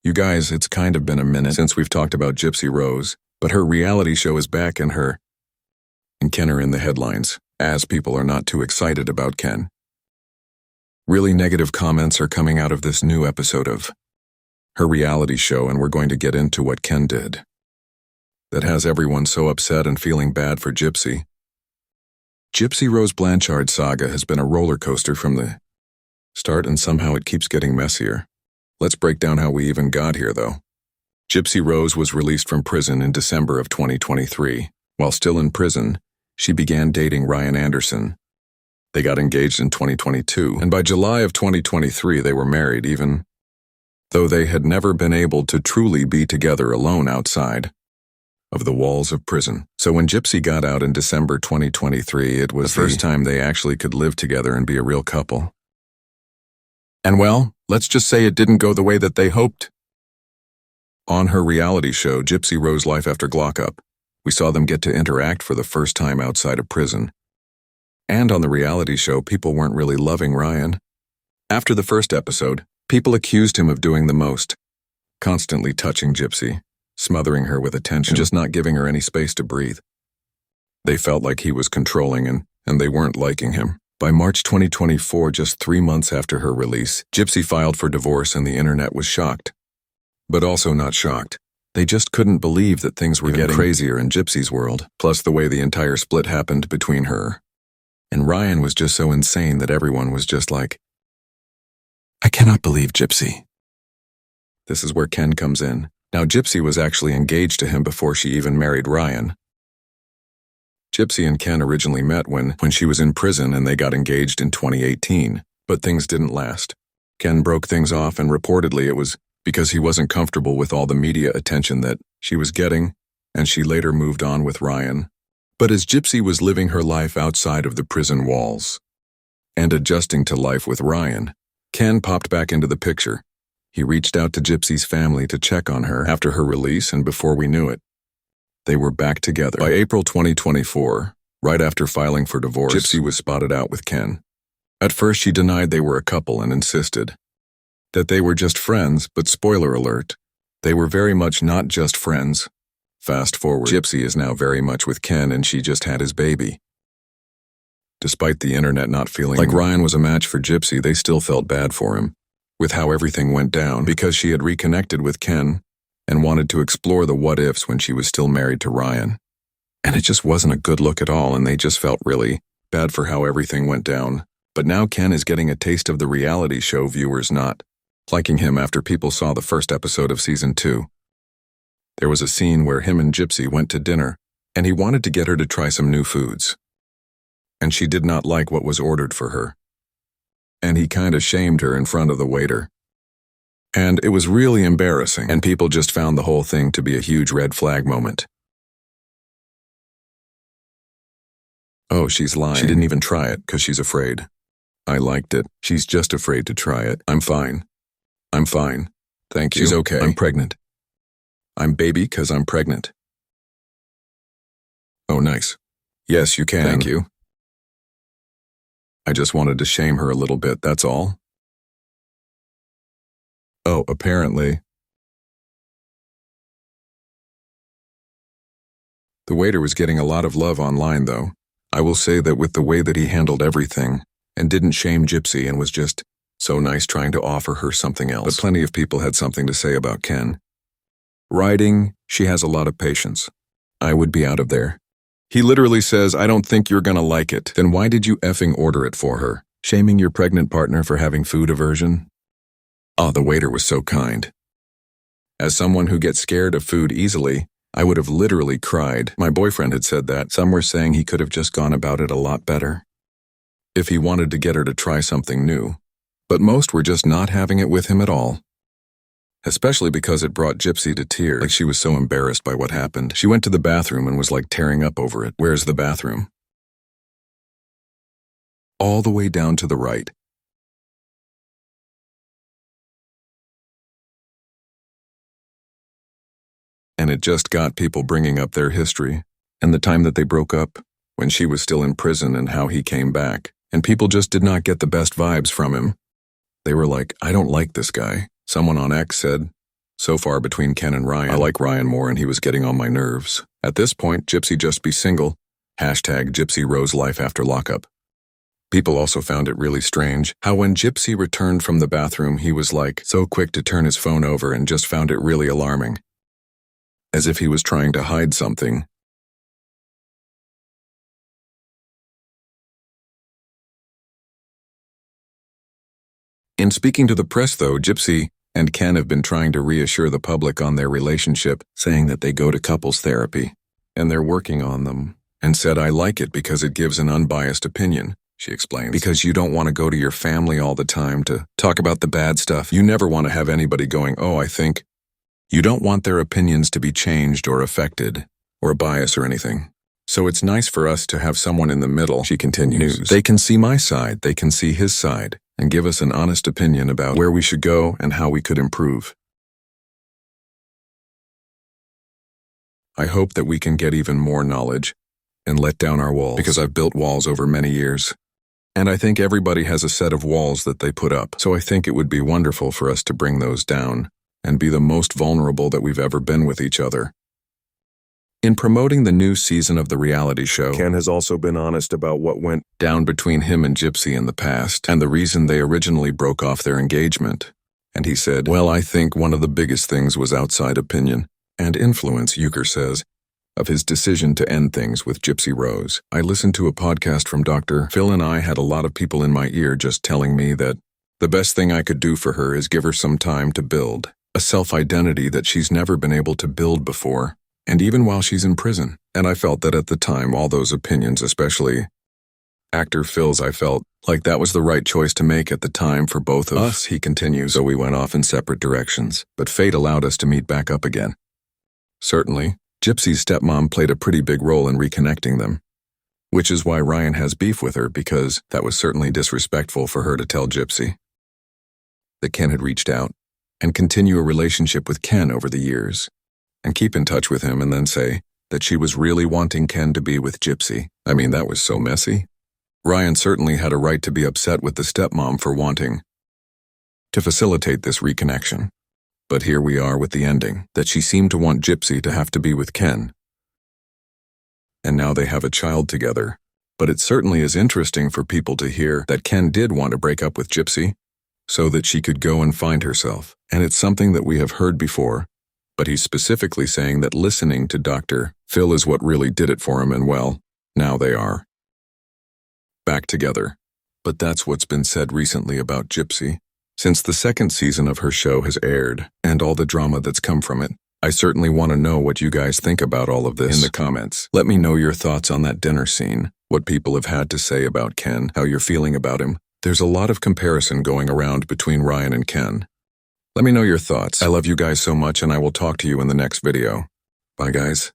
You guys, it's kind of been a minute since we've talked about Gypsy Rose, but her reality show is back and Ken are in the headlines, as people are not too excited about Ken. Really negative comments are coming out of this new episode of her reality show, and we're going to get into what Ken did that has everyone so upset and feeling bad for Gypsy. Gypsy Rose Blanchard saga has been a roller coaster from the start, and somehow it keeps getting messier. Let's break down how we even got here, though. Gypsy Rose was released from prison in December of 2023. While still in prison, she began dating Ryan Anderson. They got engaged in 2022, and by July of 2023 they were married, even though they had never been able to truly be together alone outside of the walls of prison. So when Gypsy got out in December 2023, it was the first time they actually could live together and be a real couple. And well, let's just say it didn't go the way that they hoped. On her reality show, Gypsy Rose Life After Lockup, we saw them get to interact for the first time outside of prison. And on the reality show, people weren't really loving Ryan. After the first episode, people accused him of doing the most, constantly touching Gypsy, smothering her with attention, and just not giving her any space to breathe. They felt like he was controlling and they weren't liking him. By March 2024, just 3 months after her release, Gypsy filed for divorce and the internet was shocked. But also not shocked. They just couldn't believe that things were getting crazier in Gypsy's world, plus the way the entire split happened between her and Ryan was just so insane that everyone was just like, I cannot believe Gypsy. This is where Ken comes in. Now, Gypsy was actually engaged to him before she even married Ryan. Gypsy and Ken originally met when she was in prison, and they got engaged in 2018, but things didn't last. Ken broke things off, and reportedly it was because he wasn't comfortable with all the media attention that she was getting, and she later moved on with Ryan. But as Gypsy was living her life outside of the prison walls and adjusting to life with Ryan, Ken popped back into the picture. He reached out to Gypsy's family to check on her after her release, and before we knew it, they were back together. By April 2024, right after filing for divorce, Gypsy was spotted out with Ken. At first, she denied they were a couple and insisted that they were just friends, but spoiler alert, they were very much not just friends. Fast forward, Gypsy is now very much with Ken, and she just had his baby. Despite the internet not feeling like Ryan was a match for Gypsy, they still felt bad for him with how everything went down, because she had reconnected with Ken and wanted to explore the what-ifs when she was still married to Ryan. And it just wasn't a good look at all, and they just felt really bad for how everything went down. But now Ken is getting a taste of the reality show viewers not liking him after people saw the first episode of Season 2. There was a scene where him and Gypsy went to dinner, and he wanted to get her to try some new foods. And she did not like what was ordered for her. And he kind of shamed her in front of the waiter. And it was really embarrassing, and people just found the whole thing to be a huge red flag moment. Oh, she's lying. She didn't even try it because she's afraid. I liked it. She's just afraid to try it. I'm fine. I'm fine. Thank you. She's okay. I'm pregnant. I'm baby because I'm pregnant. Oh, nice. Yes, you can. Thank you. I just wanted to shame her a little bit, that's all. Oh, apparently. The waiter was getting a lot of love online, though. I will say that with the way that he handled everything, and didn't shame Gypsy and was just so nice trying to offer her something else. But plenty of people had something to say about Ken. Writing, she has a lot of patience. I would be out of there. He literally says, I don't think you're gonna like it. Then why did you effing order it for her? Shaming your pregnant partner for having food aversion? Oh, the waiter was so kind. As someone who gets scared of food easily, I would have literally cried. My boyfriend had said that. Some were saying he could have just gone about it a lot better if he wanted to get her to try something new. But most were just not having it with him at all. Especially because it brought Gypsy to tears, like she was so embarrassed by what happened. She went to the bathroom and was like tearing up over it. Where's the bathroom? All the way down to the right. And it just got people bringing up their history, and the time that they broke up, when she was still in prison, and how he came back. And people just did not get the best vibes from him. They were like, I don't like this guy. Someone on X said, so far between Ken and Ryan. I like Ryan more and he was getting on my nerves. At this point, Gypsy just be single. Hashtag Gypsy Rose life after lockup. People also found it really strange how when Gypsy returned from the bathroom, he was like so quick to turn his phone over and just found it really alarming. As if he was trying to hide something. In speaking to the press though, Gypsy and Ken have been trying to reassure the public on their relationship, saying that they go to couples therapy, and they're working on them, and said, "I like it because it gives an unbiased opinion," she explains. Because you don't want to go to your family all the time to talk about the bad stuff. You never want to have anybody going, "Oh, I think." You don't want their opinions to be changed or affected, or a bias or anything. So it's nice for us to have someone in the middle, she continues. They can see my side, they can see his side, and give us an honest opinion about where we should go and how we could improve. I hope that we can get even more knowledge and let down our walls, because I've built walls over many years. And I think everybody has a set of walls that they put up. So I think it would be wonderful for us to bring those down and be the most vulnerable that we've ever been with each other. In promoting the new season of the reality show, Ken has also been honest about what went down between him and Gypsy in the past and the reason they originally broke off their engagement. And he said, "Well, I think one of the biggest things was outside opinion and influence," Urker says, of his decision to end things with Gypsy Rose. "I listened to a podcast from Dr. Phil and I had a lot of people in my ear just telling me that the best thing I could do for her is give her some time to build a self-identity that she's never been able to build before, and even while she's in prison." And I felt that at the time, all those opinions, especially actor Phil's, I felt like that was the right choice to make at the time for both of us, he continues. So we went off in separate directions, but fate allowed us to meet back up again. Certainly, Gypsy's stepmom played a pretty big role in reconnecting them, which is why Ryan has beef with her, because that was certainly disrespectful for her to tell Gypsy that Ken had reached out and continue a relationship with Ken over the years, and keep in touch with him and then say that she was really wanting Ken to be with Gypsy. I mean, that was so messy. Ryan certainly had a right to be upset with the stepmom for wanting to facilitate this reconnection. But here we are with the ending, that she seemed to want Gypsy to have to be with Ken. And now they have a child together. But it certainly is interesting for people to hear that Ken did want to break up with Gypsy so that she could go and find herself. And it's something that we have heard before, but he's specifically saying that listening to Dr. Phil is what really did it for him, and well, now they are back together. But that's what's been said recently about Gypsy. Since the second season of her show has aired, and all the drama that's come from it, I certainly want to know what you guys think about all of this in the comments. Let me know your thoughts on that dinner scene, what people have had to say about Ken, how you're feeling about him. There's a lot of comparison going around between Ryan and Ken. Let me know your thoughts. I love you guys so much, and I will talk to you in the next video. Bye, guys.